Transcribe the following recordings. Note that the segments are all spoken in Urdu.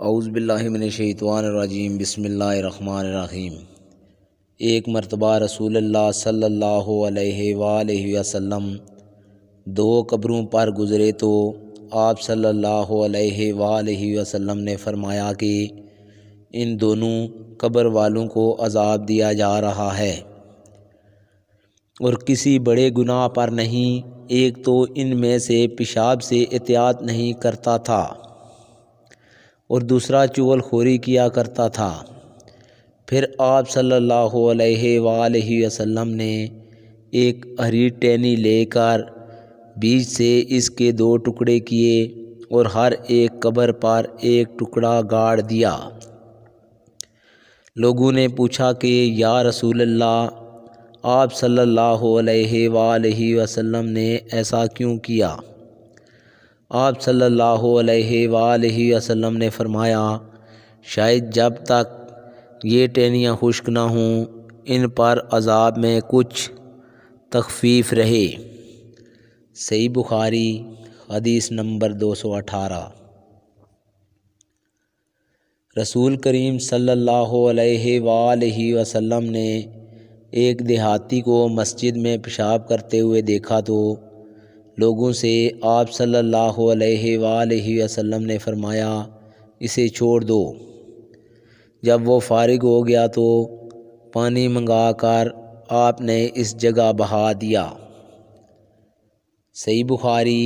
اعوذ باللہ من الشیطان الرجیم، بسم اللہ الرحمن الرحیم۔ ایک مرتبہ رسول اللہ صلی اللہ علیہ وآلہ وسلم دو قبروں پر گزرے تو آپ صلی اللہ علیہ وآلہ وسلم نے فرمایا کہ ان دونوں قبر والوں کو عذاب دیا جا رہا ہے اور کسی بڑے گناہ پر نہیں۔ ایک تو ان میں سے پیشاب سے احتیاط نہیں کرتا تھا اور دوسرا چغل خوری کیا کرتا تھا۔ پھر آپ صلی اللہ علیہ وآلہ وسلم نے ایک ہری ٹہنی لے کر بیچ سے اس کے دو ٹکڑے کیے اور ہر ایک قبر پر ایک ٹکڑا گاڑ دیا۔ لوگوں نے پوچھا کہ یا رسول اللہ، آپ صلی اللہ علیہ وآلہ وسلم نے ایسا کیوں کیا؟ آپ صلی اللہ علیہ وآلہ وسلم نے فرمایا، شاید جب تک یہ ٹہنیاں خشک نہ ہوں ان پر عذاب میں کچھ تخفیف رہے۔ صحیح بخاری حدیث نمبر 218۔ رسول کریم صلی اللہ علیہ وآلہ وسلم نے ایک دیہاتی کو مسجد میں پیشاب کرتے ہوئے دیکھا تو لوگوں سے آپ صلی اللہ علیہ وآلہ وسلم نے فرمایا، اسے چھوڑ دو۔ جب وہ فارغ ہو گیا تو پانی منگا کر آپ نے اس جگہ بہا دیا۔ صحیح بخاری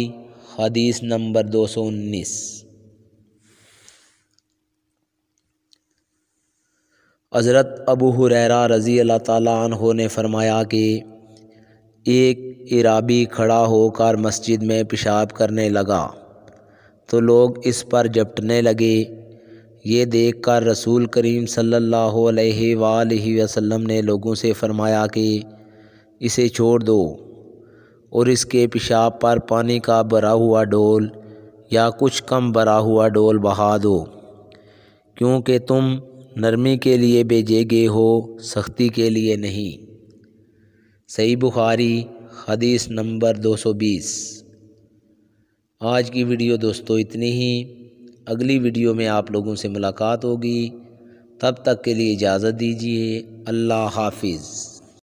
حدیث نمبر 219۔ حضرت ابو ہریرہ رضی اللہ تعالیٰ عنہ نے فرمایا کہ ایک اعرابی کھڑا ہو کر مسجد میں پیشاب کرنے لگا تو لوگ اس پر جھپٹنے لگے۔ یہ دیکھ کر رسول کریم صلی اللہ علیہ وآلہ وسلم نے لوگوں سے فرمایا کہ اسے چھوڑ دو اور اس کے پیشاب پر پانی کا بھرا ہوا ڈول یا کچھ کم بھرا ہوا ڈول بہا دو، کیونکہ تم نرمی کے لیے بھیجے گئے ہو، سختی کے لیے نہیں۔ صحیح بخاری حدیث نمبر 220۔ آج کی ویڈیو دوستو اتنی ہی۔ اگلی ویڈیو میں آپ لوگوں سے ملاقات ہوگی، تب تک کے لیے اجازت دیجیے۔ اللہ حافظ۔